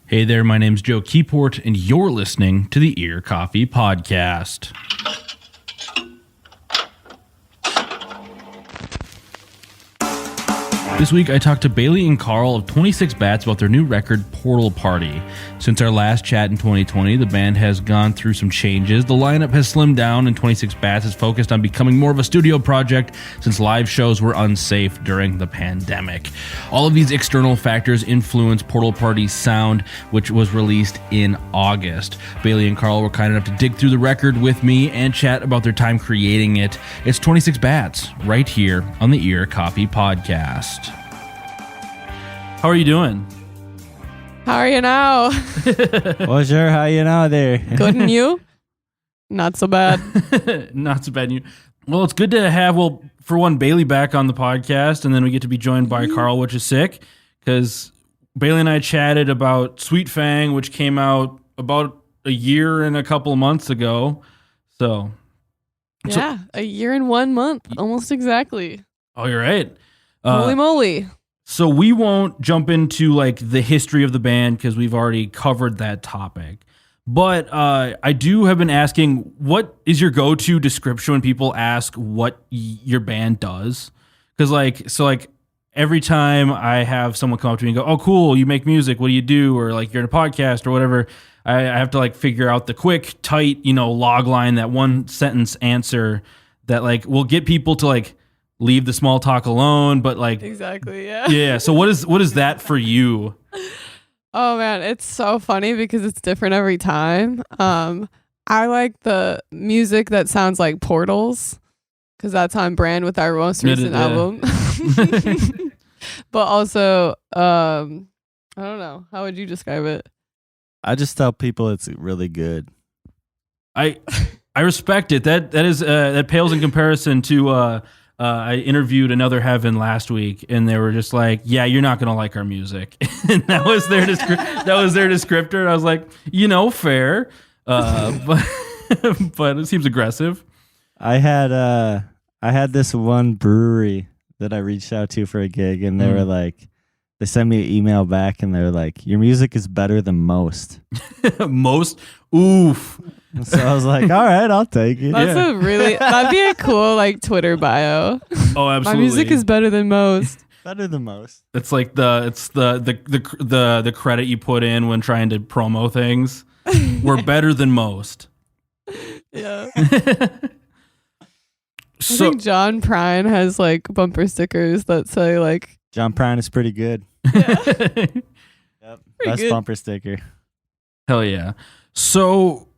Hey there, my name's Joe Keyport, and you're listening to the Ear Coffee Podcast. This week, I talked to Bailey and Carl of 26 Bats about their new record, Portal Party. Since our last chat in 2020, the band has gone through some changes. The lineup has slimmed down, and 26 Bats is focused on becoming more of a studio project since live shows were unsafe during the pandemic. All of these external factors influence Portal Party's sound, which was released in August. Bailey and Carl were kind enough to dig through the record with me and chat about their time creating it. It's 26 Bats, right here on the Ear Coffee Podcast. How are you doing? How are you now? Bonjour, how you now there? Good, and you? Not so bad. Not so bad. Well, it's good to have, for one, Bailey back on the podcast, and then we get to be joined by Carl, which is sick, because Bailey and I chatted about Sweet Fang, which came out about a year and a couple of months ago. So A year and 1 month, almost exactly. Oh, you're right. Holy moly. So we won't jump into like the history of the band because we've already covered that topic. But I do have been asking, what is your go-to description when people ask what your band does? Because every time I have someone come up to me and go, "Oh, cool, you make music. What do you do?" Or like you're in a podcast or whatever. I have to like figure out the quick, tight, log line, that one sentence answer that like will get people to like leave the small talk alone, but like exactly, yeah. Yeah. So what is that for you? Oh man, it's so funny because it's different every time. I like the music that sounds like portals because that's on brand with our most recent album. But also, I don't know. How would you describe it? I just tell people it's really good. I respect it. That pales in comparison to. I interviewed Another Heaven last week, and they were just like, "Yeah, you're not gonna like our music," and that was their descriptor. And I was like, fair, but it seems aggressive. I had this one brewery that I reached out to for a gig, and they were like, they sent me an email back, and they were like, "Your music is better than most." Most? Oof. So I was like, all right, I'll take it. That'd be a cool like Twitter bio. Oh, absolutely. My music is better than most. Better than most. It's like the credit you put in when trying to promo things. We're better than most. Yeah. I think John Prine has like bumper stickers that say like John Prine is pretty good. Yeah. Yep. Best good. bumper sticker. Hell yeah. So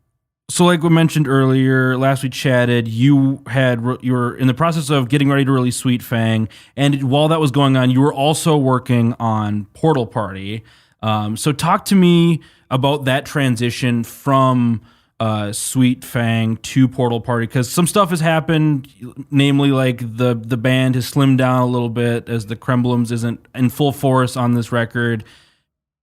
like we mentioned earlier, last we chatted, you were in the process of getting ready to release Sweet Fang, and while that was going on, you were also working on Portal Party. So talk to me about that transition from Sweet Fang to Portal Party, because some stuff has happened, namely like the band has slimmed down a little bit as the Kremblums isn't in full force on this record.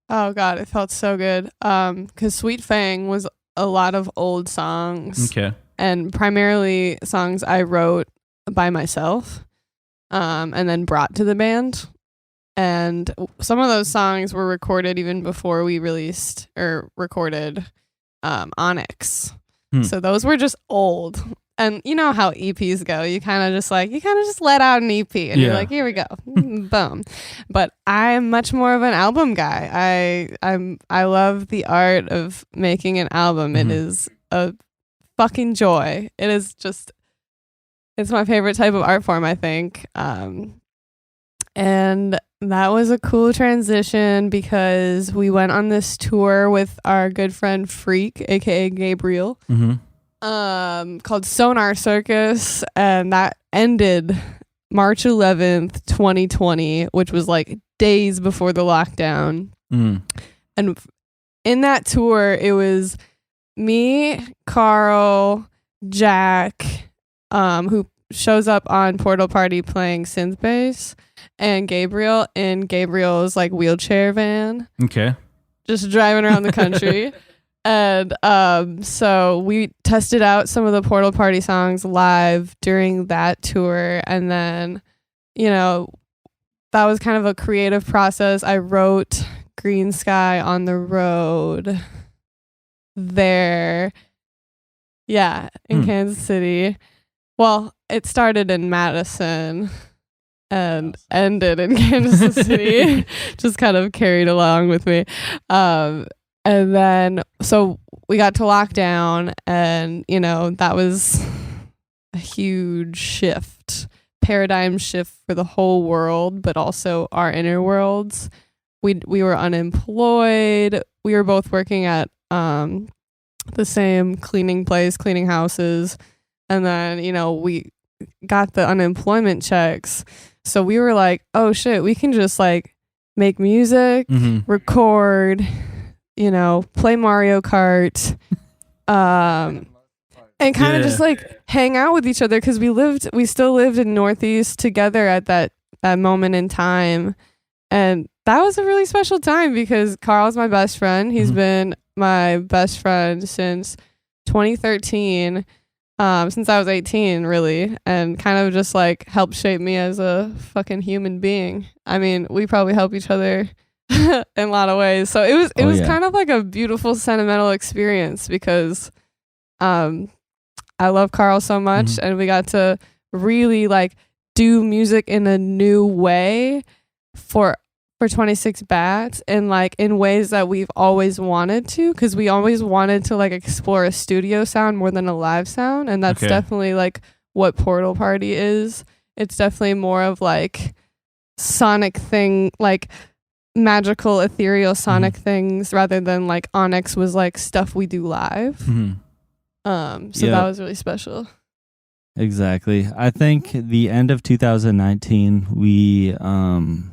Oh god, it felt so good. Because Sweet Fang was a lot of old songs. Okay. And primarily songs I wrote by myself, and then brought to the band. And some of those songs were recorded even before we released or recorded Onyx. So those were just old. And you know how EPs go. You kind of just let out an EP and you're like, here we go. Boom. But I'm much more of an album guy. I love the art of making an album. Mm-hmm. It is a fucking joy. It's my favorite type of art form, I think. And that was a cool transition because we went on this tour with our good friend Freak, aka Gabriel. Mm-hmm. Called Sonar Circus, and that ended March 11th, 2020, which was like days before the lockdown. And in that tour, it was me, Carl, Jack, who shows up on Portal Party playing synth bass, and Gabriel in Gabriel's like wheelchair van. Okay. Just driving around the country. And so we tested out some of the Portal Party songs live during that tour. And then, that was kind of a creative process. I wrote Green Sky on the Road there. Yeah, in Kansas City. Well, it started in Madison and ended in Kansas City. Just kind of carried along with me. And then, so we got to lockdown, and, you know, that was a huge shift, paradigm shift for the whole world, but also our inner worlds. We were unemployed. We were both working at the same cleaning place, cleaning houses. And then, you know, we got the unemployment checks. So we were like, oh shit, we can just like make music, record, you know, play Mario Kart, and kind of just like hang out with each other, because we still lived in Northeast together at that moment in time. And that was a really special time because Carl's my best friend. He's been my best friend since 2013, since I was 18, really, and kind of just like helped shape me as a fucking human being. I mean, we probably help each other in a lot of ways. So it was kind of like a beautiful sentimental experience because I love Carl so much, and we got to really like do music in a new way for 26 Bats, and like in ways that we've always wanted to, because we always wanted to like explore a studio sound more than a live sound, and that's definitely like what Portal Party is. It's definitely more of like sonic thing, like magical ethereal sonic things, rather than like Onyx was like stuff we do live. So that was really special. Exactly. I think the end of 2019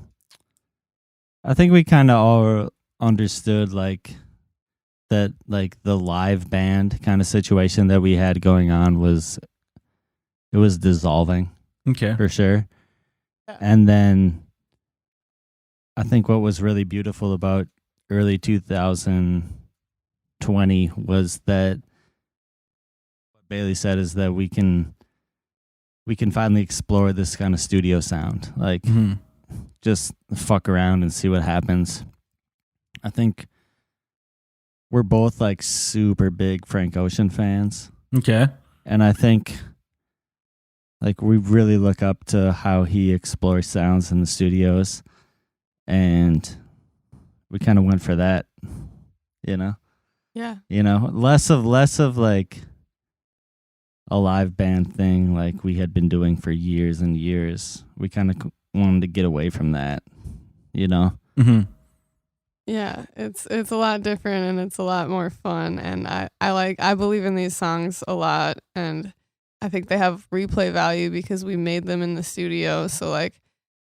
I think we kind of all understood like that, like the live band kind of situation that we had going on was dissolving. Okay. For sure. And then I think what was really beautiful about early 2020 was that what Bailey said is that we can finally explore this kind of studio sound. Like just fuck around and see what happens. I think we're both like super big Frank Ocean fans. Okay. And I think like we really look up to how he explores sounds in the studios. And we kind of went for that, you know? Yeah. You know, less of like a live band thing like we had been doing for years and years. We kind of wanted to get away from that, you know? Yeah, it's a lot different, and it's a lot more fun, and I believe in these songs a lot, and I think they have replay value because we made them in the studio. So like,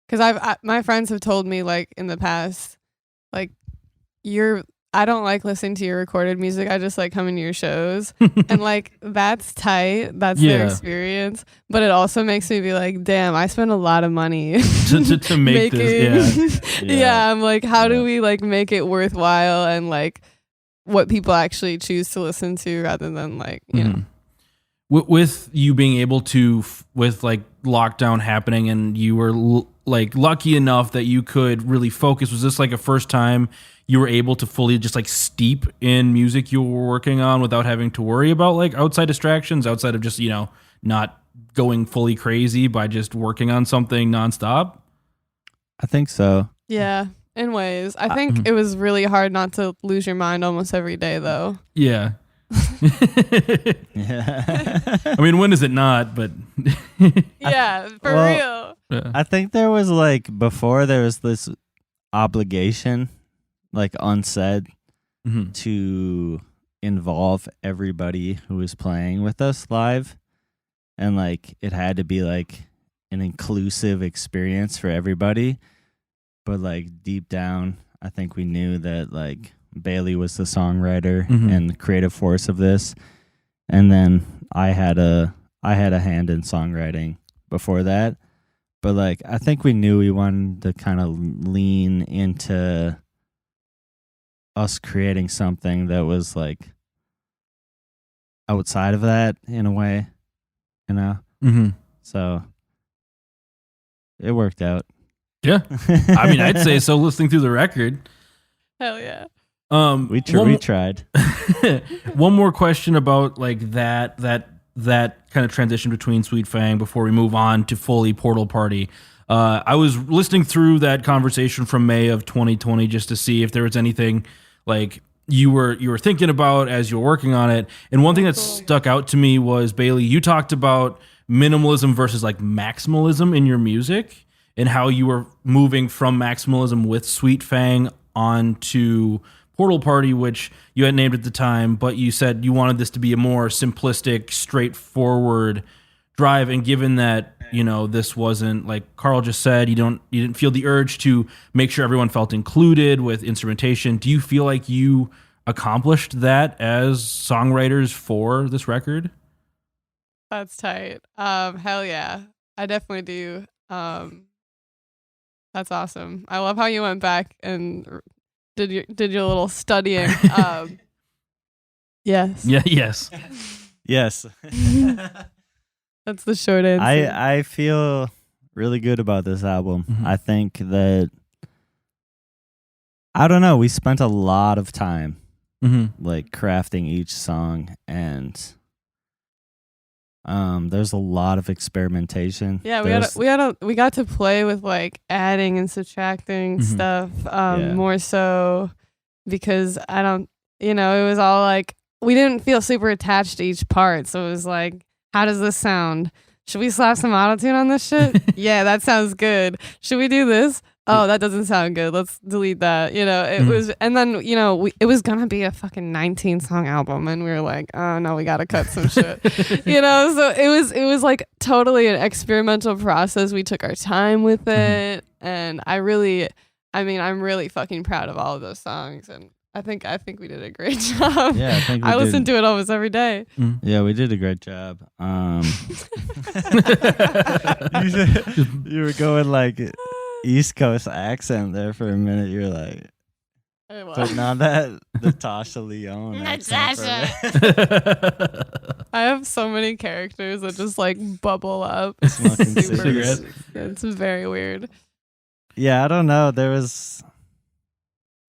because my friends have told me like in the past, like I don't like listening to your recorded music. I just like coming to your shows. And like, that's tight. That's their experience. But it also makes me be like, damn, I spent a lot of money to make this. Yeah. I'm like, how do we like make it worthwhile, and like what people actually choose to listen to rather than like, you know. With you being able to, with like lockdown happening and you were like lucky enough that you could really focus, was this like a first time you were able to fully just like steep in music you were working on without having to worry about like outside distractions, outside of just, you know, not going fully crazy by just working on something nonstop? I think so. Yeah, in ways. I think it was really hard not to lose your mind almost every day though. Yeah. Yeah. I mean, when is it not? But yeah, for real. Yeah. I think there was like, before there was this obligation, like unsaid, to involve everybody who was playing with us live. And like, it had to be like an inclusive experience for everybody. But like deep down, I think we knew that like Bailey was the songwriter and the creative force of this. And then I had a hand in songwriting before that. But like, I think we knew we wanted to kind of lean into us creating something that was like outside of that in a way, you know? So it worked out. Yeah. I mean, I'd say so listening through the record. Hell yeah. We tried. One more question about like that kind of transition between Sweet Fang before we move on to fully Portal Party. I was listening through that conversation from May of 2020 just to see if there was anything like you were thinking about as you were working on it. And one thing that stuck out to me was, Bailey, you talked about minimalism versus like maximalism in your music and how you were moving from maximalism with Sweet Fang onto Portal Party, which you had named at the time, but you said you wanted this to be a more simplistic, straightforward drive. And given that, you know, this wasn't, like Carl just said, you didn't feel the urge to make sure everyone felt included with instrumentation. Do you feel like you accomplished that as songwriters for this record? That's tight. Hell yeah. I definitely do. That's awesome. I love how you went back and did your little studying. Yes. Yeah. Yes. Yes. That's the short answer. I feel really good about this album. Mm-hmm. I think that, I don't know, we spent a lot of time like crafting each song, and there's a lot of experimentation. Yeah, we got to play with like adding and subtracting stuff more so because it was all like we didn't feel super attached to each part. So it was like, how does this sound? Should we slap some autotune on this shit? Yeah, that sounds good. Should we do this? Oh, that doesn't sound good. Let's delete that. It was, and then, it was going to be a fucking 19-song album. And we were like, oh no, we got to cut some shit. So it was like totally an experimental process. We took our time with it. And I'm really fucking proud of all of those songs. And I think we did a great job. Yeah, I think we I listen to it almost every day. Yeah, we did a great job. You were going like East Coast accent there for a minute. You were like putting on that Natasha Lyonne. Natasha. I have so many characters that just like bubble up. Smoking cigarettes. It's very weird. Yeah, I don't know. There was.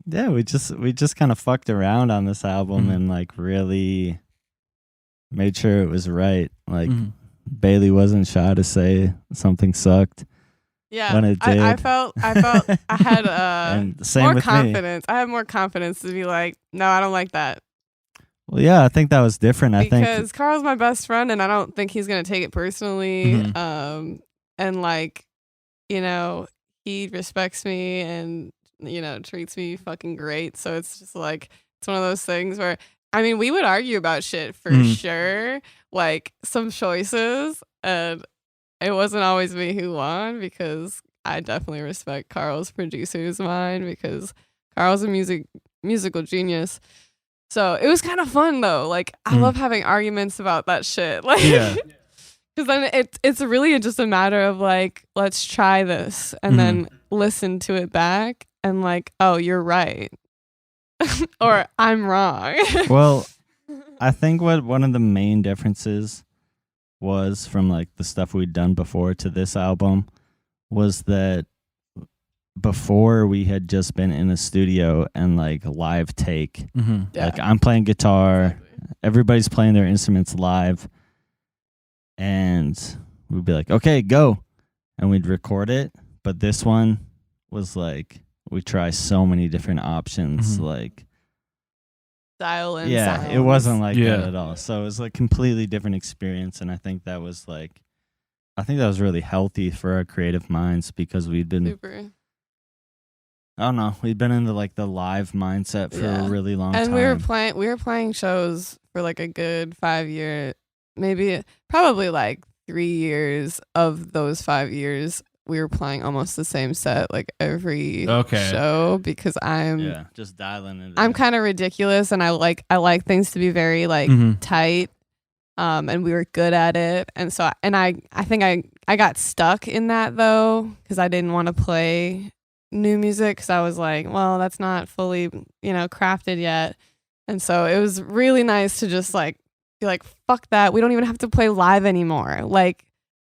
Yeah, we just kind of fucked around on this album and like really made sure it was right. Like Bailey wasn't shy to say something sucked. Yeah, when it did. I felt I had and same more with confidence. Me. I had more confidence to be like, no, I don't like that. Well, yeah, I think that was different. Because Carl's my best friend, and I don't think he's gonna take it personally. And like, he respects me and treats me fucking great. So it's just like, it's one of those things where, we would argue about shit for sure, like some choices, and it wasn't always me who won because I definitely respect Carl's producer's mind because Carl's a musical genius. So it was kind of fun though. Like I love having arguments about that shit. Like, yeah. Because then it's really just a matter of like, let's try this and then listen to it back. And like, oh, you're right. Or I'm wrong. Well, I think what one of the main differences was from like the stuff we'd done before to this album was that before we had just been in a studio and like live take. Yeah. Like I'm playing guitar, everybody's playing their instruments live, and we'd be like, okay, go. And we'd record it. But this one was like, we try so many different options, like style and sounds. It wasn't like that at all. So it was like completely different experience, and I think that was really healthy for our creative minds because we'd been super. I don't know, we'd been into like the live mindset for a really long time. And we were playing shows for like a good 5 year, probably like 3 years of those 5 years. We were playing almost the same set like every show because I'm just dialing it. I'm kind of ridiculous and I like things to be very like tight, and we were good at it, and so I think I got stuck in that though because I didn't want to play new music because I was like, well, that's not fully crafted yet, and so it was really nice to just like be like, fuck that, we don't even have to play live anymore, like.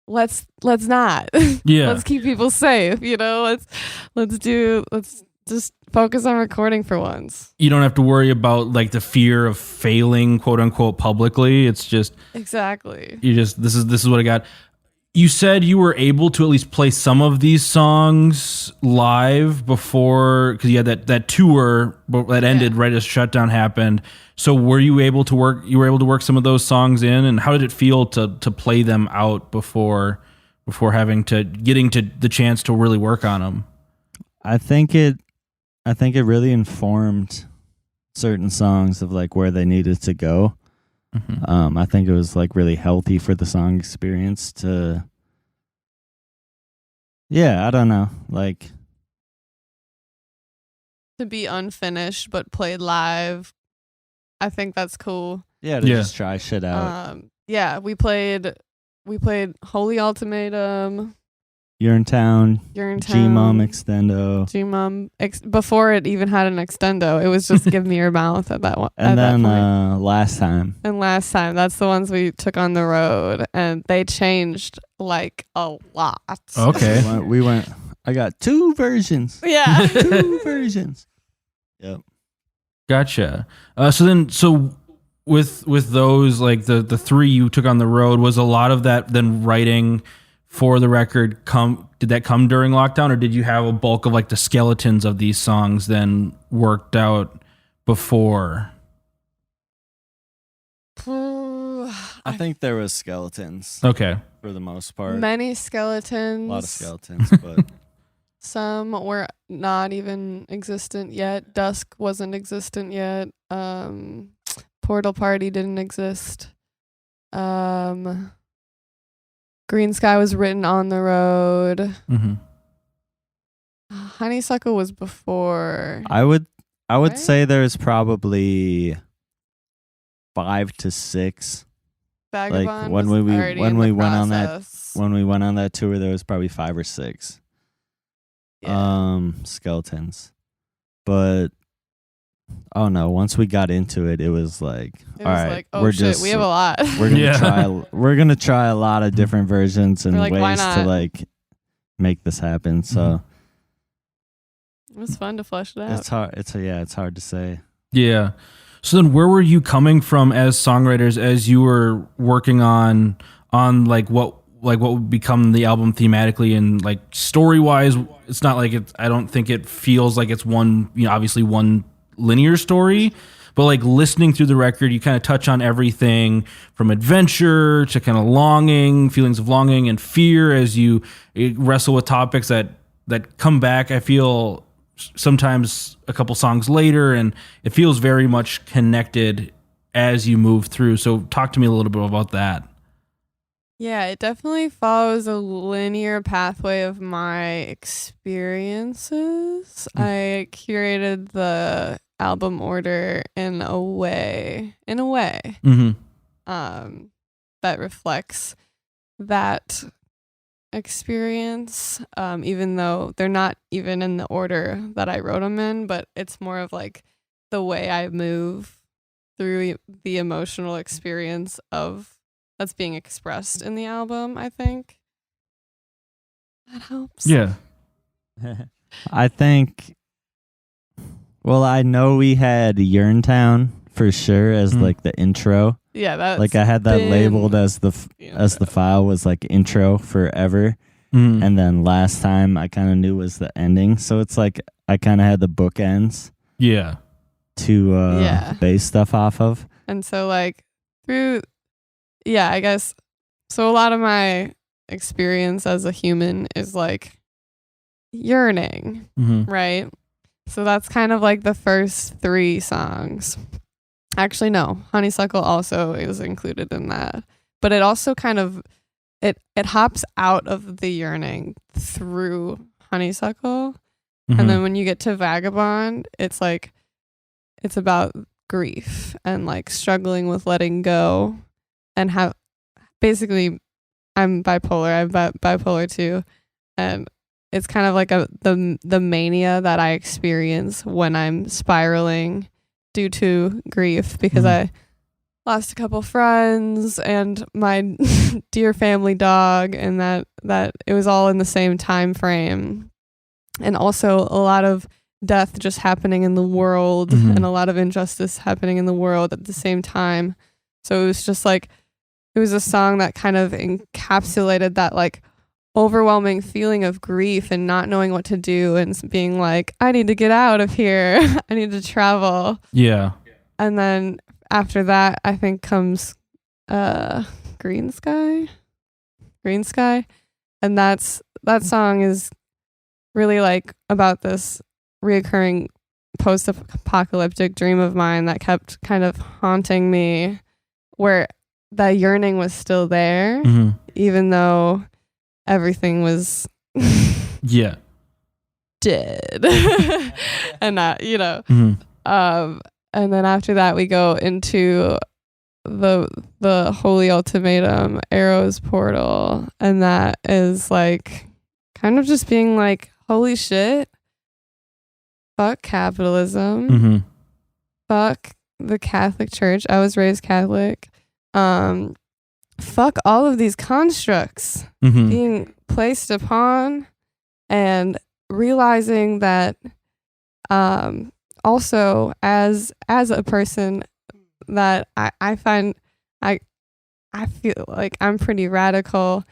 Let's not. Yeah. Let's keep people safe. Let's just focus on recording for once. You don't have to worry about like the fear of failing, quote unquote, publicly. It's just Exactly. this is what I got. You said you were able to at least play some of these songs live before, because you had that tour that ended right as shutdown happened. So were you able to work? You were able to work some of those songs in, and how did it feel to play them out before getting to the chance to really work on them? I think it really informed certain songs of like where they needed to go. Mm-hmm. I think it was like really healthy for the song experience to, I don't know, like to be unfinished but played live. I think that's cool. Yeah, to just try shit out. We played Holy Ultimatum, Urinetown, G-Mom Extendo. G-Mom before it even had an extendo. It was just Give Me Your Mouth at that one. And then Last Time. And Last Time. That's the ones we took on the road, and they changed like a lot. Okay. we went I got 2 versions. Yeah. 2 versions. Yep. Gotcha. So with those, like the 3 you took on the road, was a lot of that then writing for the record did that come during lockdown, or did you have a bulk of like the skeletons of these songs then worked out before? I think there was skeletons. Okay. For the most part. Many skeletons. A lot of skeletons, but some were not even existent yet. Dusk wasn't existent yet. Portal Party didn't exist. Green Sky was written on the road. Mm-hmm. Honeysuckle was before. I would say there's probably 5 to 6. Vagabond when was we already when in we the went process. on that tour, there was probably 5 or 6 skeletons. But oh no, once we got into it, it was like, all right, we have a lot. We're gonna try a lot of different versions and ways to like make this happen. So it was fun to flesh it out. It's hard. It's hard to say. Yeah. So then where were you coming from as songwriters as you were working on like what would become the album thematically and like story wise? It's not like I don't think it feels like it's one, obviously one linear story, but like listening through the record, you kind of touch on everything from adventure to kind of longing, feelings of longing and fear as you wrestle with topics that come back. I feel sometimes a couple songs later, and it feels very much connected as you move through. So talk to me a little bit about that. Yeah, it definitely follows a linear pathway of my experiences. I curated the album order in a way Mm-hmm. That reflects that experience, even though they're not even in the order that I wrote them in, but it's more of like the way I move through the emotional experience of that's being expressed in the album. I think that helps. Yeah. I think, well, I know we had Urinetown for sure as like the intro. Yeah, that's like I had that labeled as the file was like intro forever. And then Last Time I kind of knew was the ending. So it's like I kind of had the bookends. Yeah. To base stuff off of. And so like through I guess so a lot of my experience as a human is like yearning, right? So that's kind of like the first 3 songs. Actually, no, Honeysuckle also is included in that. But it also kind of it hops out of the yearning through Honeysuckle. And then when you get to Vagabond, it's like it's about grief and like struggling with letting go. And how basically I'm bipolar. I'm bipolar too, and it's kind of like the mania that I experience when I'm spiraling due to grief because I lost a couple friends and my dear family dog, and that it was all in the same time frame, and also a lot of death just happening in the world Mhm. and a lot of injustice happening in the world at the same time. So it was just like, it was a song that kind of encapsulated that like overwhelming feeling of grief and not knowing what to do and being like, I need to get out of here. I need to travel. Yeah. And then after that, I think comes Green Sky. And that song is really like about this reoccurring post-apocalyptic dream of mine that kept kind of haunting me, where that yearning was still there, Mhm. even though everything was Yeah. dead. And that, you know, Mhm. and then after that we go into the Holy Ultimatum, Arrows Portal, and that is like kind of just being like, holy shit, fuck capitalism, Mhm. fuck the Catholic Church. I was raised Catholic. Fuck all of these constructs Mhm. being placed upon, and realizing that also as a person that I find I feel like I'm pretty radical.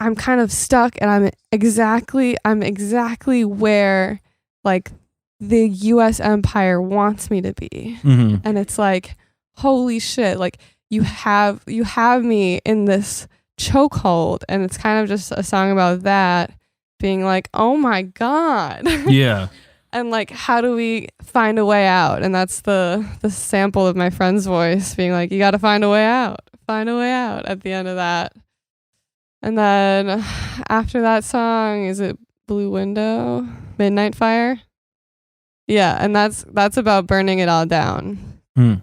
I'm kind of stuck, and I'm exactly where like the US empire wants me to be. Mhm. And it's like, holy shit, like you have me in this chokehold. And it's kind of just a song about that, being like, oh my God. Yeah. And like, how do we find a way out? And that's the sample of my friend's voice being like, you got to find a way out at the end of that. And then after that song, is it Blue Window, Midnight Fire? Yeah. And that's about burning it all down. Mm.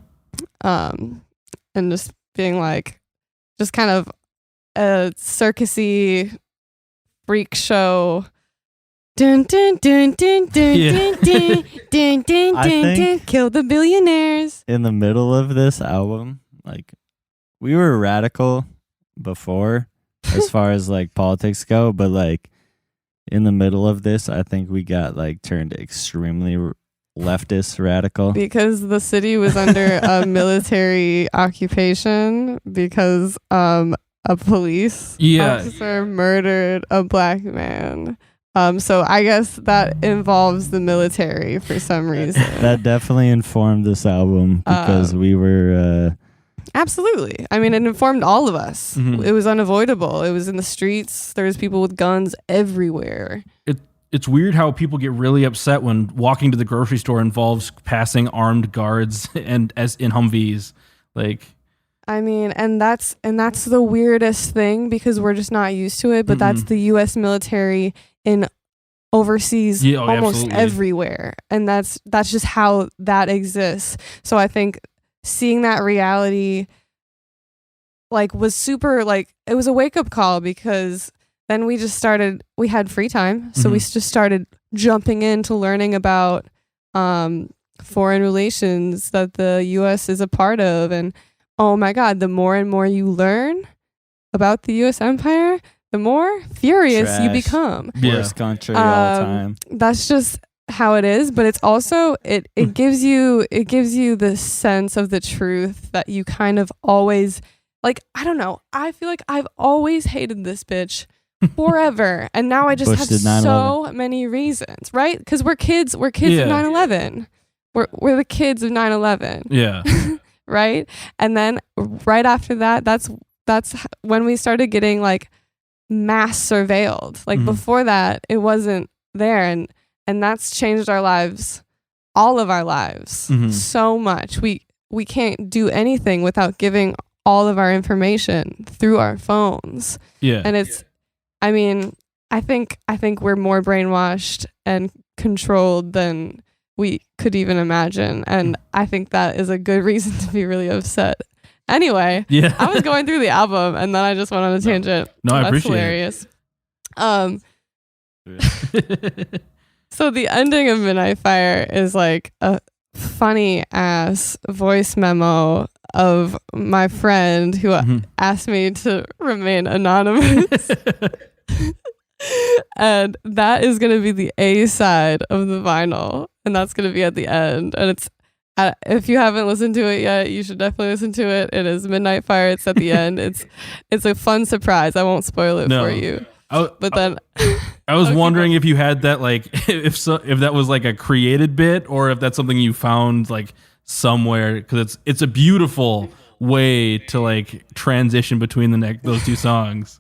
And just being like, just kind of a circusy freak show. Dun dun dun dun dun Yeah. dun dun dun dun I dun dun. think- Kill the billionaires. In the middle of this album, like, we were radical before as far as like politics go, but like in the middle of this, I think we got like turned extremely leftist radical. Because the city was under a military occupation because a police Yeah. officer murdered a black man. So I guess that involves the military for some reason. That definitely informed this album because we were Absolutely. I mean, it informed all of us. Mhm. It was unavoidable. It was in the streets. There was people with guns everywhere. It's weird how people get really upset when walking to the grocery store involves passing armed guards and as in Humvees. Like, I mean, and that's the weirdest thing because we're just not used to it, but that's the US military in overseas Yeah, oh, almost absolutely. everywhere. And that's just how that exists. So I think seeing that reality like was super, like, it was a wake-up call, because then we had free time, so we just started jumping into learning about foreign relations that the US is a part of. And oh my God, the more and more you learn about the US empire, the more furious you Trash. become. worst country all time. That's just how it is, but it's also it gives you the sense of the truth that you kind of always, like, I don't know, I feel like I've always hated this bitch forever, and now I just Bush have did 9/11. so many reasons, right? Because we're kids of Yeah. 9/11. We're the kids of 9/11. yeah. Right? And then right after that, that's when we started getting like mass surveilled. Like before that, it wasn't there, and that's changed our lives, all of our lives, so much. We can't do anything without giving all of our information through our phones. Yeah. And I mean, I think we're more brainwashed and controlled than we could even imagine. And I think that is a good reason to be really upset. Anyway, Yeah. I was going through the album and then I just went on a tangent. No, I That's appreciate hilarious. So the ending of Midnight Fire is like a funny ass voice memo of my friend who asked me to remain anonymous. And that is going to be the A side of the vinyl. And that's going to be at the end. And it's, if you haven't listened to it yet, you should definitely listen to it. It is Midnight Fire. It's at the end. It's a fun surprise. I won't spoil it for you. But then I was wondering if you had that, like, if that was like a created bit or if that's something you found like somewhere, because it's a beautiful way to like transition between those two songs.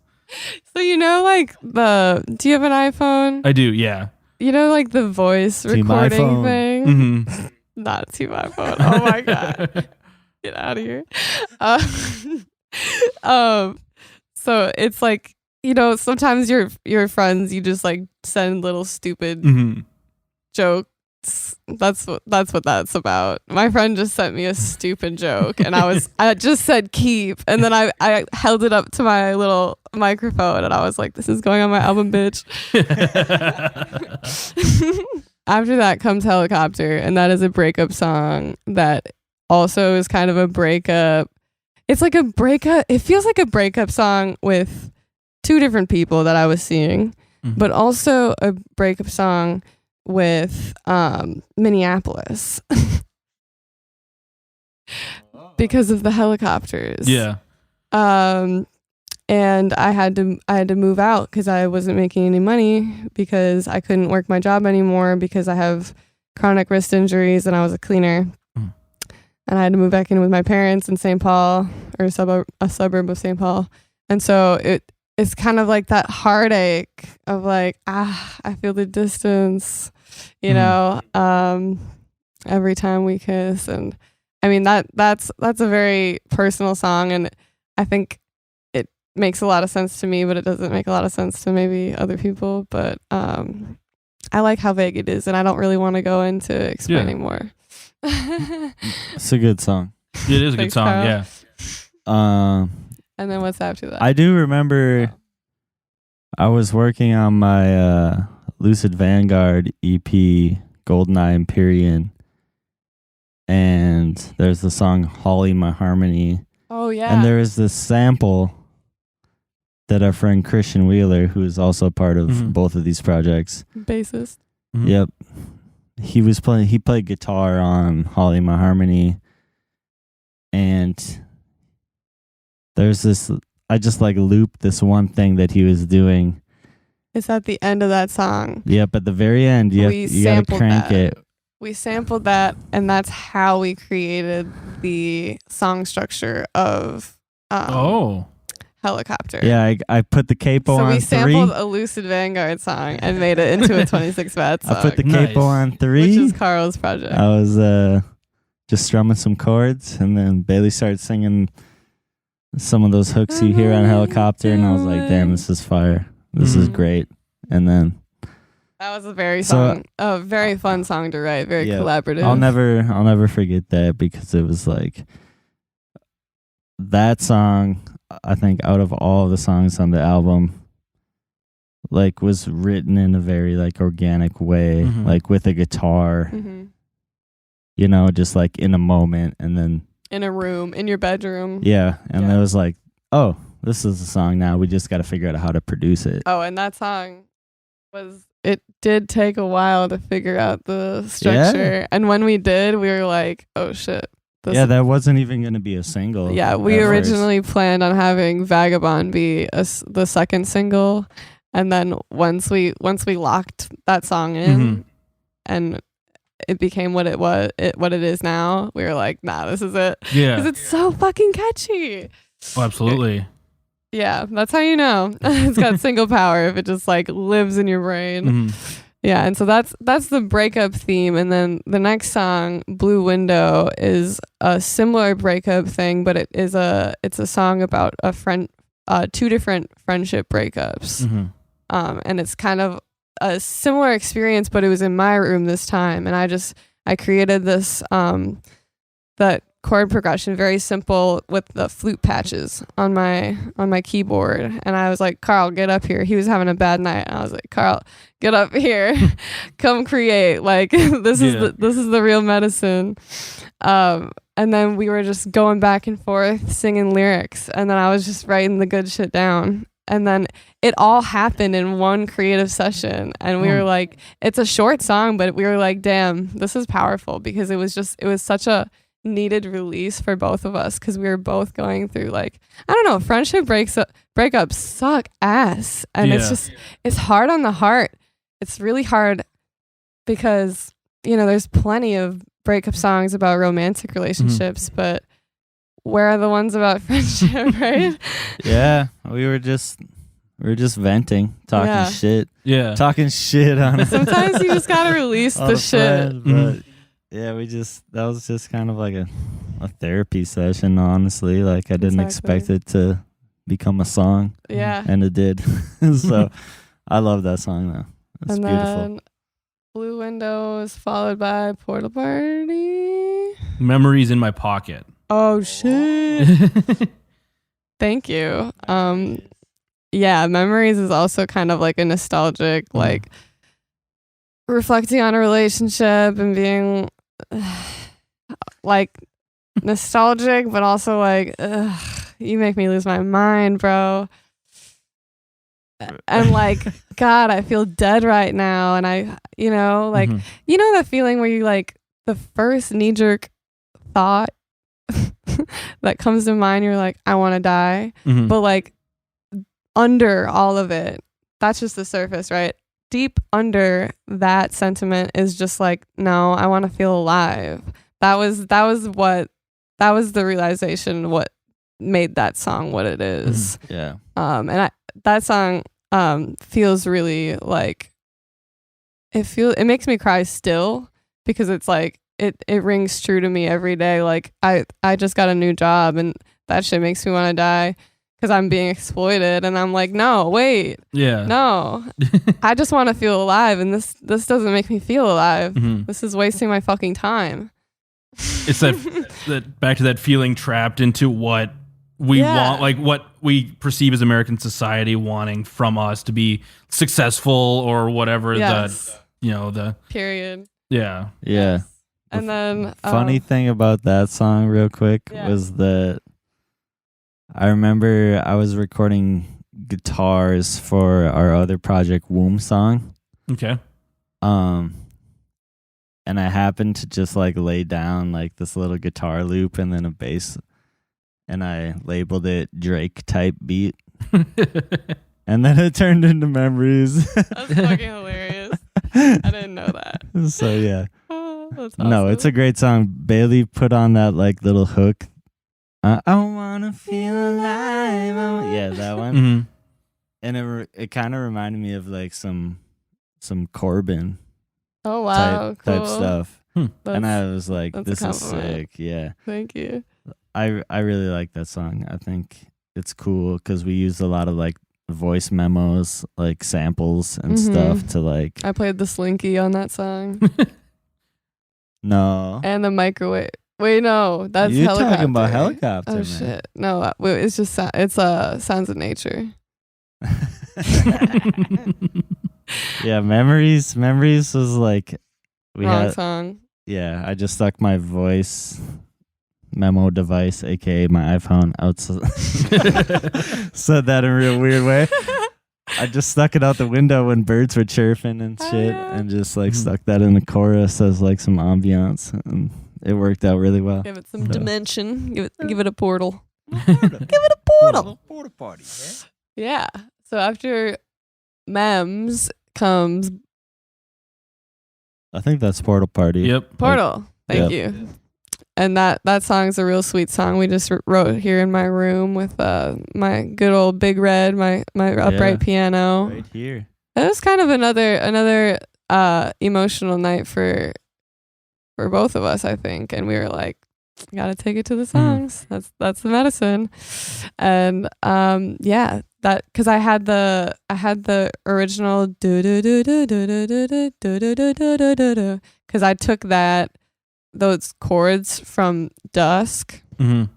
So like do you have an iPhone? I do, yeah. Like the voice recording thing? Mm-hmm. Not to my phone. Oh my god. Get out of here. So it's like, sometimes your friends, you just like send little stupid jokes. That's what that's about. My friend just sent me a stupid joke and I just said keep, and then I held it up to my little microphone and I was like, this is going on my album, bitch. After that comes Helicopter, and that is a breakup song that also is kind of a breakup. It's like a breakup. It feels like a breakup song with two different people that I was seeing, but also a breakup song with Minneapolis because of the helicopters. Yeah. And I had to move out because I wasn't making any money because I couldn't work my job anymore because I have chronic wrist injuries and I was a cleaner. And I had to move back in with my parents in St. Paul, or a suburb of St. Paul. And so it's kind of like that heartache of like, I feel the distance, every time we kiss. And I mean, that's a very personal song, and I think it makes a lot of sense to me, but it doesn't make a lot of sense to maybe other people. But I like how vague it is, and I don't really want to go into explaining more. It's a good song. It is a good song, Kyle. Yeah. And then what's after that? I do remember I was working on my Lucid Vanguard EP, Goldeneye Empyrean, and there's the song Holly My Harmony. Oh, yeah. And there is this sample that our friend Christian Wheeler, who is also part of both of these projects. Bassist. Yep. He played guitar on Holly My Harmony, and there's this, I just like looped this one thing that he was doing. It's at the end of that song. Yep, at the very end, you gotta crank it. We sampled that, and that's how we created the song structure of Helicopter. Yeah, I put the capo on 3. So we sampled a Lucid Vanguard song and made it into a 26 Bats song. I put the capo on 3. Which is Carl's project. I was just strumming some chords, and then Bailey started singing some of those hooks you hear on Helicopter, and I was like, damn, this is fire. This is great. And then that was a very fun song to write, very collaborative. I'll never forget that, because it was like that song, I think out of all the songs on the album, like was written in a very like organic way, like with a guitar, just like in a moment, and then in a room, in your bedroom. Yeah. And it was like, oh, this is the song now. We just got to figure out how to produce it. Oh, and that song it did take a while to figure out the structure. Yeah. And when we did, we were like, oh shit. That wasn't even going to be a single. Yeah, we originally planned on having Vagabond be the second single. And then once we locked that song in and it became what it is now, we were like, nah, this is it. Yeah. Because it's so fucking catchy. Oh, absolutely. Yeah, that's how you know. It's got single power if it just like lives in your brain. Yeah, and so that's the breakup theme. And then the next song, Blue Window, is a similar breakup thing, but it's a song about two different friendship breakups. And it's kind of a similar experience, but it was in my room this time, and I created this that chord progression, very simple, with the flute patches on my keyboard. And I was like, Carl, get up here. He was having a bad night, and I was like, Carl, get up here. Come create. Like this is the real medicine. And then we were just going back and forth singing lyrics, and then I was just writing the good shit down. and then it all happened in one creative session, and we were like, it's a short song, but we were like, damn, this is powerful, because it was such a needed release for both of us, because we were both going through, like, I don't know, friendship breakups suck ass, and it's hard on the heart. It's really hard because, you know, there's plenty of breakup songs about romantic relationships, but where are the ones about friendship, right? Yeah, we were just venting, talking shit. Yeah. Talking shit on it. Sometimes you just gotta release the shit. But yeah, that was just kind of like a therapy session, honestly. Like, I didn't expect it to become a song. Yeah. And it did. So I love that song though. It's beautiful. Then Blue Windows followed by Portal Party. Memories in My Pocket. Oh shit. Thank you. Yeah, Memories is also kind of like a nostalgic, like reflecting on a relationship and being like nostalgic, but also like, you make me lose my mind, bro. And like, God, I feel dead right now. And I, you know, like, you know that feeling where you like the first knee-jerk thought that comes to mind, you're like, I want to die. But like under all of it, that's just the surface, right? Deep under that sentiment is just like, no, I want to feel alive. That was the realization what made that song what it is. Yeah. And that song feels really like it makes me cry still, because it's like it rings true to me every day. Like I just got a new job and that shit makes me want to die because I'm being exploited, and I'm like, no, wait, no, I just want to feel alive, and this doesn't make me feel alive. This is wasting my fucking time. It's that back to that feeling trapped into what we want, like what we perceive as American society wanting from us to be successful or whatever. The period. Yeah. And then funny thing about that song real quick was that I remember I was recording guitars for our other project, Womb Song. Okay. And I happened to just like lay down like this little guitar loop and then a bass, and I labeled it Drake type beat. And then it turned into Memories. That's fucking hilarious. I didn't know that. So yeah. Oh, that's awesome. No, it's a great song. Bailey put on that like little hook. I wanna feel alive. Yeah, that one. And it kind of reminded me of like some Corbin. Oh wow, type stuff. And I was like, this is compliment. sick. Yeah. Thank you. I really like that song. I think it's cool because we used a lot of like voice memos, like samples and stuff to like. I played the slinky on that song. No. And the microwave. Wait, no, that's You're Helicopter. talking about Helicopter, Oh man. shit, no, it's just Sounds of Nature. Yeah, Memories was like Wrong song. Yeah, I just stuck my voice memo device, aka my iPhone, outside. Said that in a real weird way. I just stuck it out the window when birds were chirping and shit, and just like stuck that in the chorus as like some ambiance, and it worked out really well. Give it some dimension. Give it a portal. Give it a portal. Portal party. Yeah. So after Mems comes I think that's Portal Party. Yep. Portal. Thank you. And that song's a real sweet song. We just wrote here in my room with my good old Big Red, my upright piano. Right here. It was kind of another emotional night for both of us, I think. And we were like, gotta take it to the songs. That's the medicine. And that because I had the original do do do do do do do do do do do do do because I took those chords from Dusk. And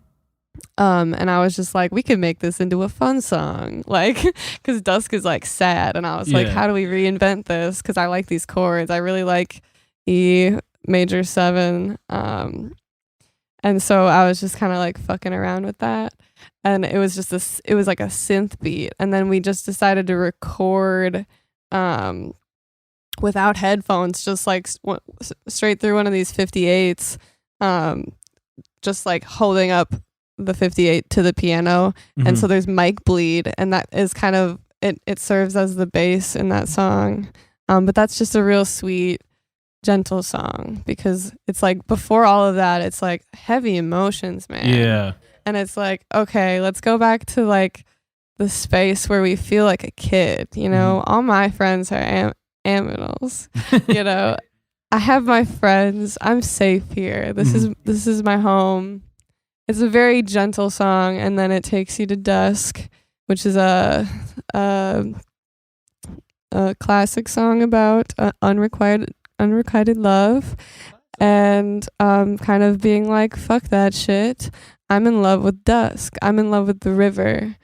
I was just like, we could make this into a fun song, like, because Dusk is like sad, and I was like, how do we reinvent this? Because I like these chords. I really like E major 7, And so I was just kind of like fucking around with that. And it was just it was like a synth beat. And then we just decided to record without headphones, just like straight through one of these 58s, just like holding up the 58 to the piano. And so there's mic bleed, and that is kind of, it serves as the bass in that song. But that's just a real sweet, gentle song, because it's like before all of that, it's like heavy emotions, man. Yeah. And it's like, okay, let's go back to like the space where we feel like a kid, you know. All my friends are aminals, you know. I have my friends, I'm safe here, this is my home. It's a very gentle song. And then it takes you to Dusk, which is a classic song about unrequited love, and kind of being like, fuck that shit. I'm in love with dusk. I'm in love with the river.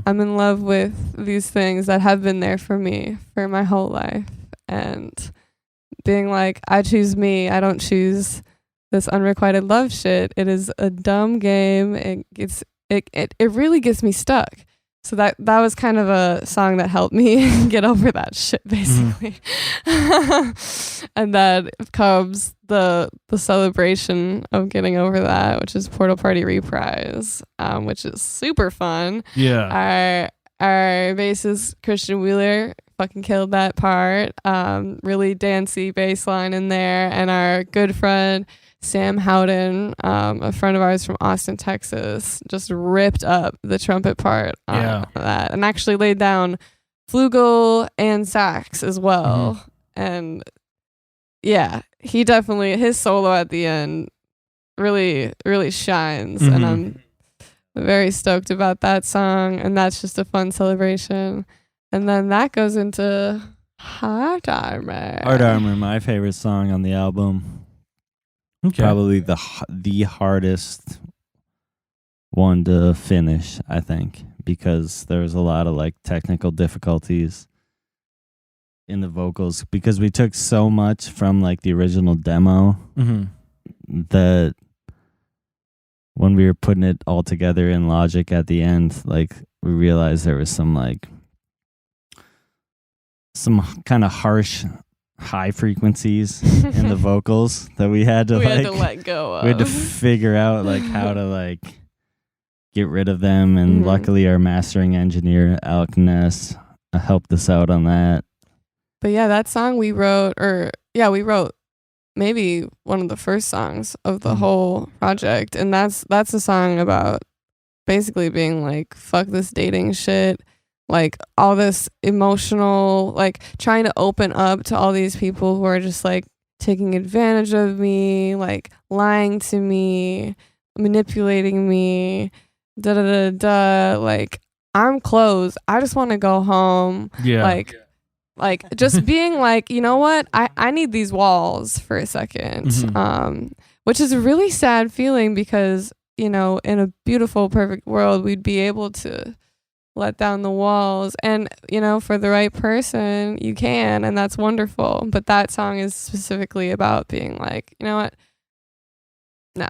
I'm in love with these things that have been there for me for my whole life. And being like, I choose me. I don't choose this unrequited love shit. It is a dumb game. It really gets me stuck. So that was kind of a song that helped me get over that shit, basically. And then comes the celebration of getting over that, which is Portal Party Reprise, which is super fun. Yeah. Our bassist Christian Wheeler fucking killed that part. Really dancey bass line in there, and our good friend Sam Howden, a friend of ours from Austin, Texas, just ripped up the trumpet part on that, and actually laid down flugel and sax as well. And yeah, he definitely, his solo at the end really, really shines. And I'm very stoked about that song, and that's just a fun celebration. And then that goes into Heart Armor. Heart Armor, my favorite song on the album. Okay. Probably the hardest one to finish, I think, because there's a lot of like technical difficulties in the vocals, because we took so much from like the original demo that when we were putting it all together in Logic at the end, like we realized there was some kind of harsh high frequencies in the vocals that we had to had to let go of. We had to figure out like how to like get rid of them, and luckily our mastering engineer Alec Ness helped us out on that. But yeah, that song we wrote maybe one of the first songs of the whole project, and that's a song about basically being like, fuck this dating shit. Like all this emotional, like trying to open up to all these people who are just like taking advantage of me, like lying to me, manipulating me, like I'm closed. I just want to go home. Yeah. Like just being like, you know what? I need these walls for a second. Which is a really sad feeling, because, you know, in a beautiful, perfect world, we'd be able to let down the walls, and you know, for the right person you can, and that's wonderful. But that song is specifically about being like, you know what, no.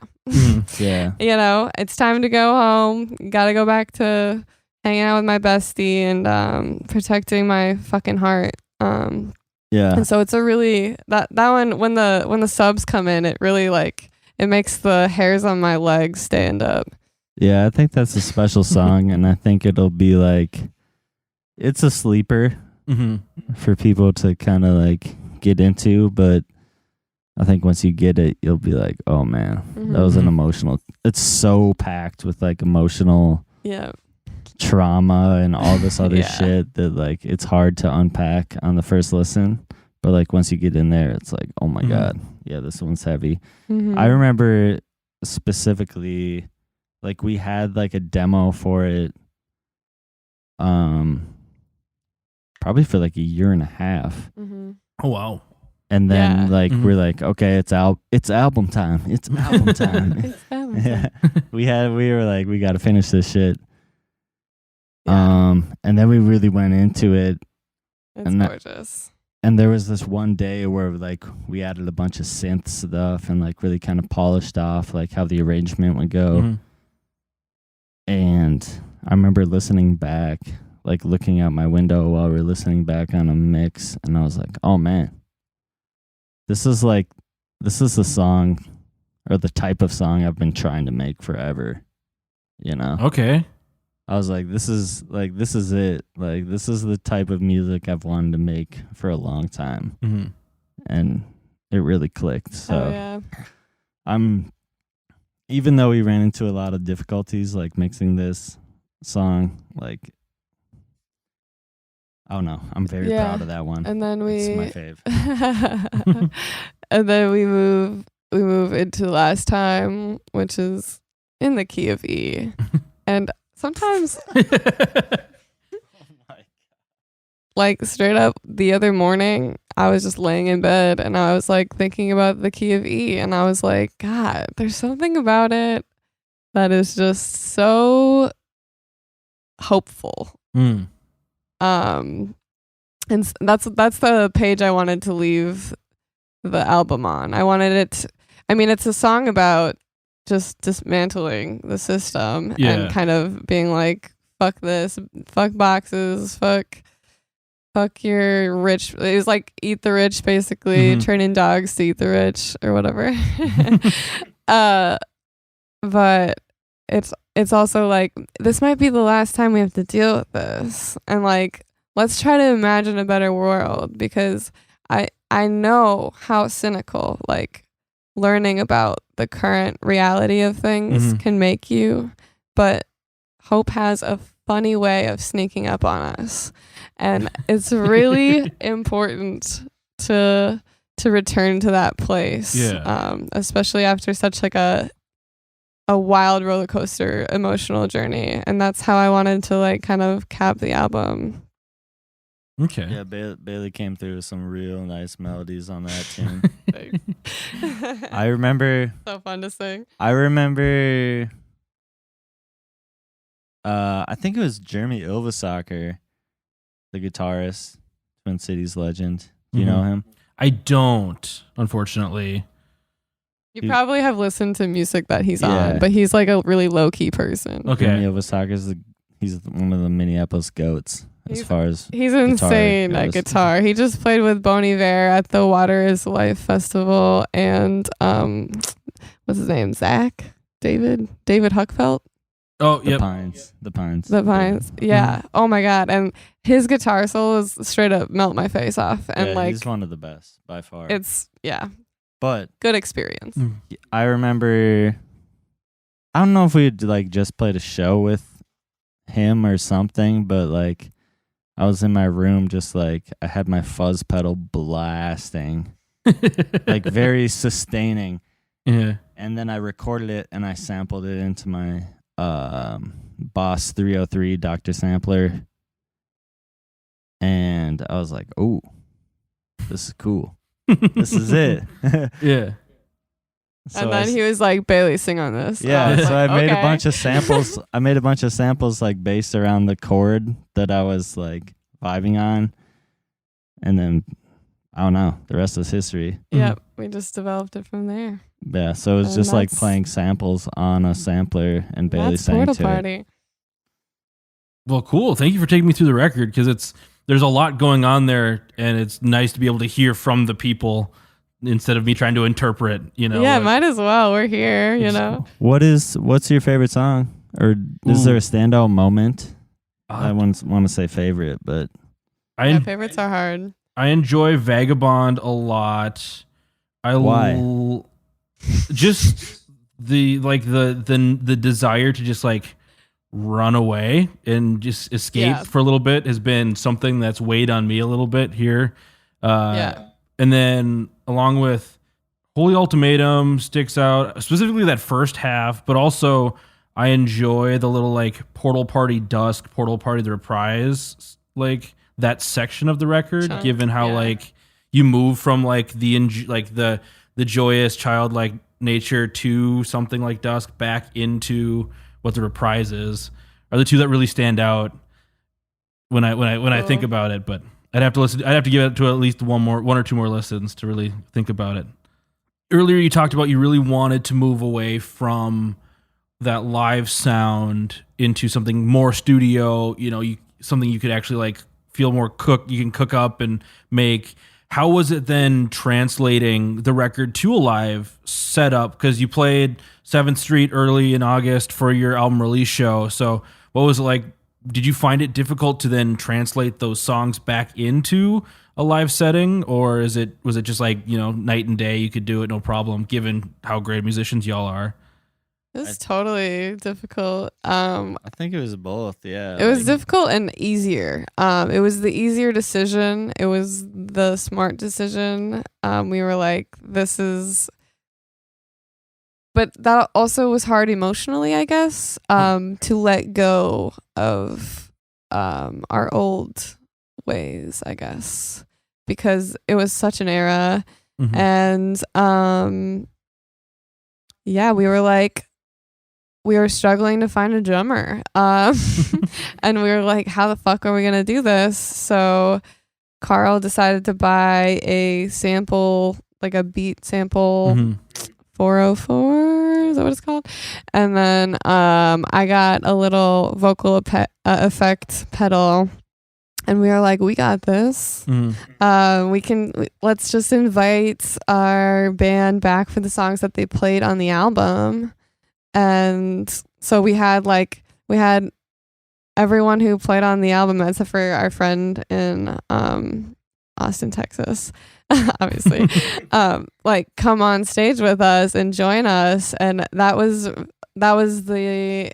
Yeah, you know, it's time to go home. Gotta go back to hanging out with my bestie and protecting my fucking heart. And so it's a really that one, when the subs come in, it really like, it makes the hairs on my legs stand up. Yeah, I think that's a special song, and I think it'll be like, it's a sleeper for people to kind of like get into, but I think once you get it, you'll be like, oh man, that was an emotional, it's so packed with like emotional trauma and all this other shit that like it's hard to unpack on the first listen, but like once you get in there, it's like, oh my god, yeah, this one's heavy. I remember specifically, like we had like a demo for it probably for like a year and a half. Oh wow. And then we're like, okay, it's album time. It's album time. It's album time. We were like, we got to finish this shit. And then we really went into it. It's gorgeous. And there was this one day where like we added a bunch of synth stuff and like really kind of polished off like how the arrangement would go. Mm-hmm. And I remember listening back, like looking out my window while we were listening back on a mix, and I was like, oh man, this is the song or the type of song I've been trying to make forever. You know? Okay. I was like, this is it. Like, this is the type of music I've wanted to make for a long time. Mm-hmm. And it really clicked. So Oh, yeah. even though we ran into a lot of difficulties, like mixing this song, like, I don't know. I'm very proud of that one. And then It's my fave. and then we move into Last Time, which is in the key of E. And sometimes like straight up the other morning, I was just laying in bed and I was like thinking about the key of E, and I was like, God, there's something about it that is just so hopeful. Mm. And that's the page I wanted to leave the album on. I wanted it it's a song about just dismantling the system and kind of being like, fuck this, fuck boxes, fuck your rich. It was like Eat the Rich, basically, training dogs to eat the rich or whatever. But it's also like, this might be the last time we have to deal with this, and like, let's try to imagine a better world, because I know how cynical like learning about the current reality of things can make you, but hope has a funny way of sneaking up on us, and it's really important to return to that place. Especially after such like a wild roller coaster emotional journey, and that's how I wanted to like kind of cap the album. Okay. Yeah, Bailey came through with some real nice melodies on that tune. I remember. So fun to sing. I remember. I think it was Jeremy Ilvasacker, the guitarist, Twin Cities legend. Do you know him? I don't, unfortunately. You probably have listened to music that he's on, but he's like a really low key person. Okay. Jeremy Ilvasacker he's one of the Minneapolis goats. As far as he's insane at guitar. He just played with Bon Iver at the Water is Life festival, and what's his name? David Huckfelt. Oh, The Pines. The Pines. Yeah. Oh my God. And his guitar solos straight up melt my face off. And like, he's one of the best by far. But good experience. I remember. I don't know if we had like just played a show with him or something, but like, I was in my room, just like I had my fuzz pedal blasting, like very sustaining. Yeah. And then I recorded it and I sampled it into my Boss 303 Dr. Sampler. And I was like, oh, this is cool. This is it. Yeah. So and then he was like, Bailey, sing on this. Yeah, so I made okay. a bunch of samples. I made a bunch of samples like based around the chord that I was like vibing on. And then, I don't know, the rest is history. Yep, we just developed it from there. Yeah, so it was just like playing samples on a sampler and Bailey sang to it. Well, cool. Thank you for taking me through the record, because there's a lot going on there, and it's nice to be able to hear from the people instead of me trying to interpret, Yeah, like, might as well. We're here, What's your favorite song? Or is there a standout moment? I want to say favorite, but favorites are hard. I enjoy Vagabond a lot. Why? Just the desire to just like run away and just escape for a little bit has been something that's weighed on me a little bit here. And then along with Holy Ultimatum sticks out, specifically that first half, but also I enjoy the little like Portal Party Dusk, Portal Party the Reprise, like that section of the record, given how like you move from like the joyous childlike nature to something like Dusk back into what the Reprise is, are the two that really stand out when I think about it. But I'd have to give it to at least one or two more listens to really think about it. Earlier, you talked about you really wanted to move away from that live sound into something more studio. Something you could actually like feel more you can cook up and make. How was it then translating the record to a live setup? Because you played 7th Street early in August for your album release show. So what was it like? Did you find it difficult to then translate those songs back into a live setting? Or was it just like, night and day, you could do it no problem, given how great musicians y'all are? It was totally difficult. I think it was both. Yeah, it was difficult and easier. It was the easier decision. It was the smart decision. We were like, this is, but that also was hard emotionally, I guess, to let go of our old ways, I guess, because it was such an era. And yeah, we were like, we were struggling to find a drummer. And we were like, how the fuck are we going to do this? So Carl decided to buy a sample, like a beat sample, 404, is that what it's called? And then I got a little vocal effect pedal. And we were like, we got this. Let's just invite our band back for the songs that they played on the album. And so we had everyone who played on the album, except for our friend in Austin, Texas, obviously, come on stage with us and join us. And that was a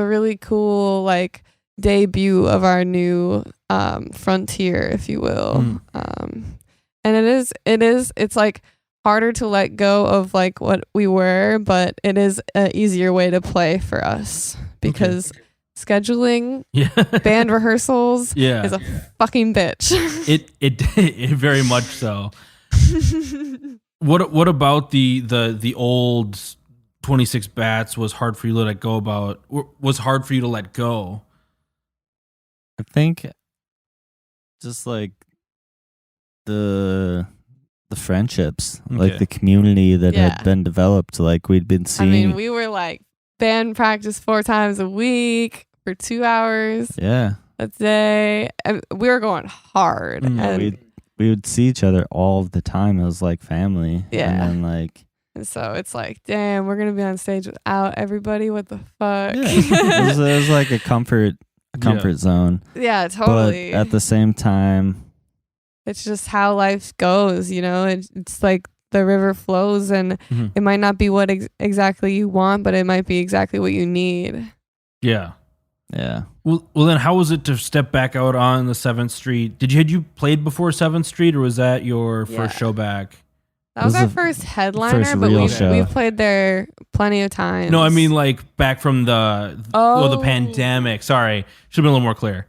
really cool like debut of our new frontier, if you will. And it's like harder to let go of like what we were, but it is an easier way to play for us because scheduling band rehearsals is a fucking bitch. It very much so. What about the old 26 Bats was hard for you to let go about? Was hard for you to let go? I think just like the friendships, like the community that had been developed, like we'd been seeing. I mean, we were like band practice 4 times a week for 2 hours. Yeah. A day. And we were going hard. And we would see each other all the time. It was like family. Yeah. And so it's like, damn, we're gonna be on stage without everybody. What the fuck? Yeah. it was like a comfort zone. Yeah, totally. But at the same time, it's just how life goes, it's like the river flows and it might not be what exactly you want, but it might be exactly what you need. Yeah. Yeah. Well, then how was it to step back out on the 7th Street? Had you played before 7th Street, or was that your first show back? That was our first headliner, but we've played there plenty of times. No, I mean like back from the pandemic. Sorry. Should have been a little more clear.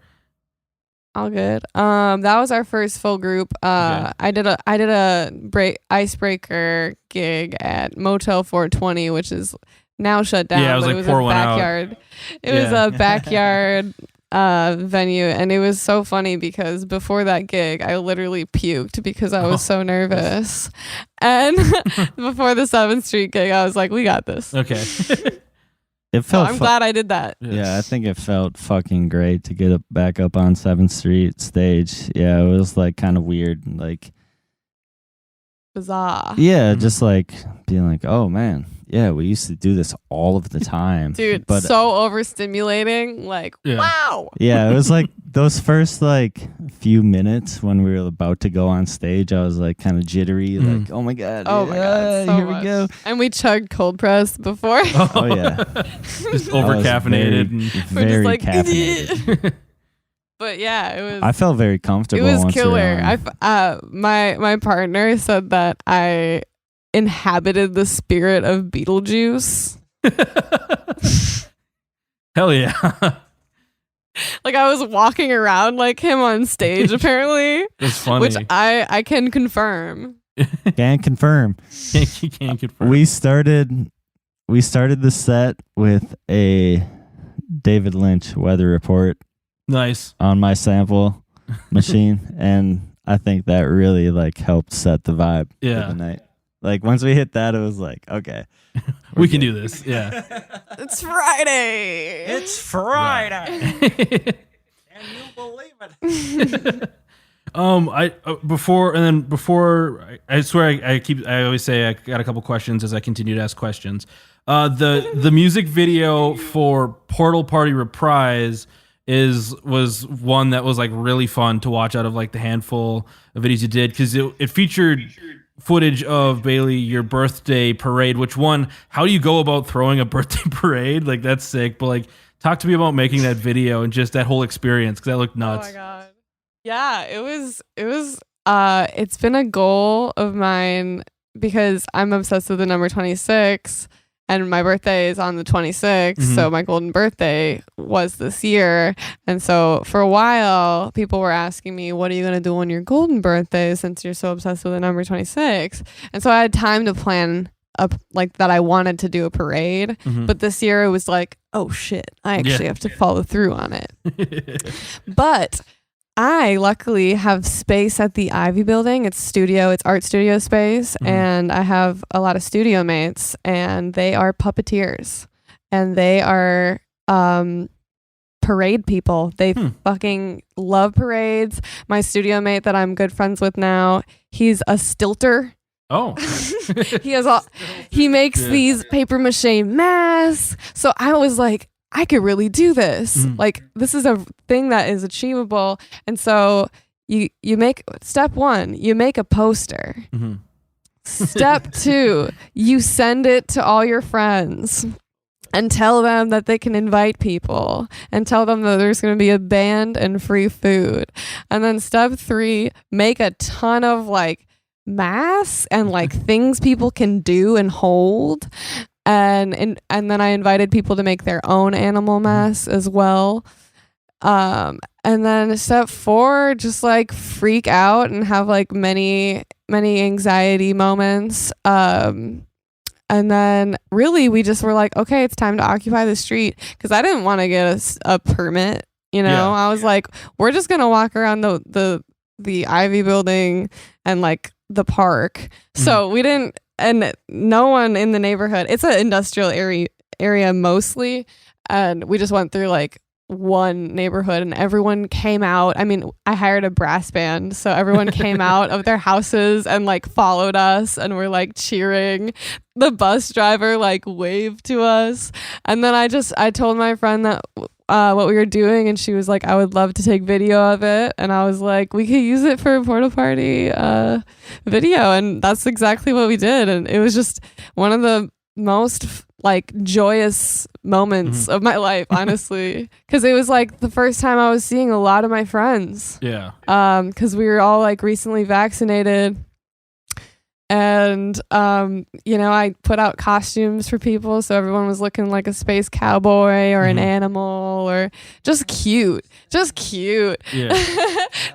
All good. That was our first full group. I did a icebreaker gig at Motel 420, which is now shut down. Yeah, it was like pour one backyard. out. It was a backyard venue, and it was so funny because before that gig, I literally puked because I was so nervous. And before the 7th Street gig, I was like, "We got this." Okay. It felt. I'm glad I did that. Yeah, I think it felt fucking great to get back up on 7th Street stage. Yeah, it was like kind of weird, like bizarre. Yeah, just like being like, oh man, yeah, we used to do this all of the time, dude. But so overstimulating, like wow. Yeah, it was like those first like few minutes when we were about to go on stage, I was like kind of jittery, like oh my god, so here we go. And we chugged cold press before. Oh yeah, just over caffeinated, very like, caffeinated. But yeah, it was. I felt very comfortable. It was killer. My partner said that I inhabited the spirit of Beetlejuice. Hell yeah. Like I was walking around like him on stage, apparently. It's funny. Which I can confirm. Can confirm. You can confirm. We started the set with a David Lynch Weather Report. Nice. On my sample. machine, and I think that really like helped set the vibe for Yeah. the night. Like once we hit that, it was like, okay, We can do this. Yeah. It's Friday. it's Friday. Can you believe it? I swear I always say I got a couple questions as I continue to ask questions. The music video for Portal Party Reprise was one that was like really fun to watch out of like the handful of videos you did, because it featured footage of Bailey, your birthday parade. How do you go about throwing a birthday parade? Like that's sick, but like talk to me about making that video and just that whole experience, because that looked nuts. Oh my god. Yeah, it was it's been a goal of mine because I'm obsessed with the number 26 and my birthday is on the 26th, so my golden birthday was this year. And so for a while people were asking me, what are you going to do on your golden birthday since you're so obsessed with the number 26? And so I had time to plan like that. I wanted to do a parade, but this year it was like, oh shit, I actually have to follow through on it. But I luckily have space at the Ivy Building. It's art studio space, and I have a lot of studio mates, and they are puppeteers, and they are parade people. They fucking love parades. My studio mate that I'm good friends with now, he's a stilter. Oh, he makes these paper mache masks. So I was like, I could really do this. Like this is a thing that is achievable. And so you make step 1, you make a poster. Step 2, you send it to all your friends and tell them that they can invite people and tell them that there's going to be a band and free food. And then step 3, make a ton of like masks and like things people can do and hold. And then I invited people to make their own animal masks as well. And then step 4, just like freak out and have like many anxiety moments. And then really we just were like, okay, it's time to occupy the street, because I didn't want to get a permit. I was like, we're just gonna walk around the Ivy Building and like the park. So we didn't. And no one in the neighborhood, it's an industrial area mostly. And we just went through like one neighborhood and everyone came out. I mean, I hired a brass band. So everyone came out of their houses and like followed us and were like cheering. The bus driver like waved to us. And then I told my friend that what we were doing, and she was like, I would love to take video of it. And I was like, we could use it for a Portal Party video. And that's exactly what we did. And it was just one of the most like joyous moments of my life, honestly, because it was like the first time I was seeing a lot of my friends. Yeah. Because we were all like recently vaccinated. And I put out costumes for people, so everyone was looking like a space cowboy or an animal, or just cute. Yeah.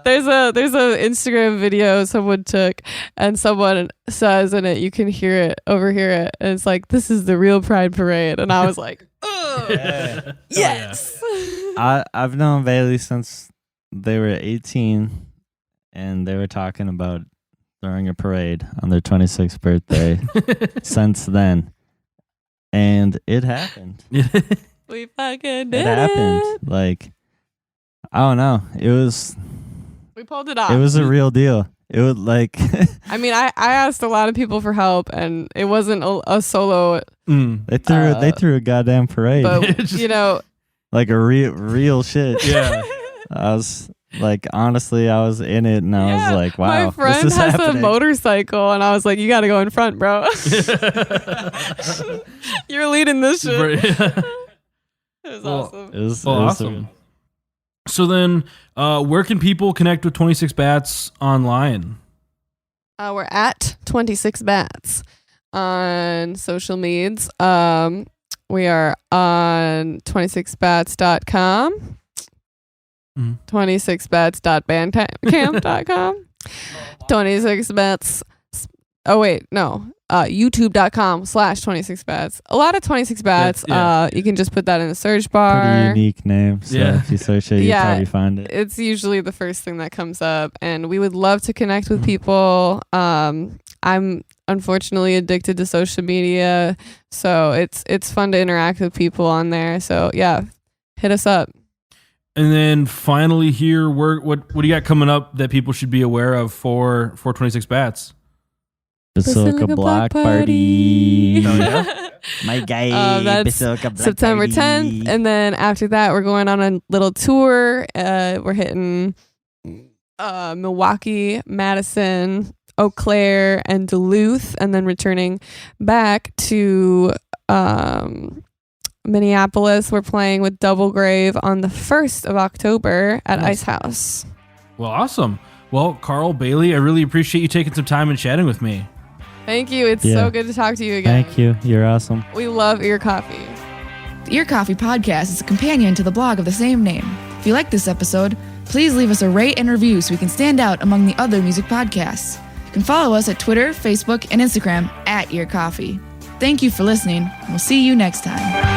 There's a Instagram video someone took, and someone says in it, you can overhear it, and it's like, this is the real Pride Parade. And I was like, oh, yes. I've known Bailey since they were 18, and they were talking about throwing a parade on their 26th birthday since then. And it happened. We fucking did it. happened. Like, I don't know. We pulled it off. It was a real deal. It was like... I mean, I asked a lot of people for help, and it wasn't a solo... They threw a goddamn parade. But, like a real shit. Yeah. I was... Like, honestly, I was in it, and I was like, wow, my friend this is has happening. a motorcycle, and I was like, you got to go in front, bro. You're leading this shit. It was awesome. It was awesome. So then, where can people connect with 26 Bats online? We're at 26 Bats on social medias. We are on 26bats.com. 26bats.bandcamp.com. 26bats Oh wait, no. YouTube.com/26bats. A lot of 26 bats. Yeah. You can just put that in the search bar. Pretty unique name. So Yeah. if you search it, you probably find it. It's usually the first thing that comes up, and we would love to connect with people. I'm unfortunately addicted to social media, so it's fun to interact with people on there. So yeah, hit us up. And then finally here, what do you got coming up that people should be aware of for 26 Bats? Basilica Block Party. Oh, yeah? My guy, that's Basilica Block September Party. 10th, and then after that, we're going on a little tour. We're hitting Milwaukee, Madison, Eau Claire, and Duluth, and then returning back to Minneapolis. We're playing with Double Grave on the 1st of October at Nice. Ice House. Well, awesome. Well, Carl Bailey, I really appreciate you taking some time and chatting with me. Thank you. It's Yeah. so good to talk to you again. Thank you. You're awesome. We love Ear Coffee. The Ear Coffee podcast is a companion to the blog of the same name. If you like this episode, please leave us a rate and review so we can stand out among the other music podcasts. You can follow us at Twitter, Facebook, and Instagram @Ear Coffee. Thank you for listening, and we'll see you next time.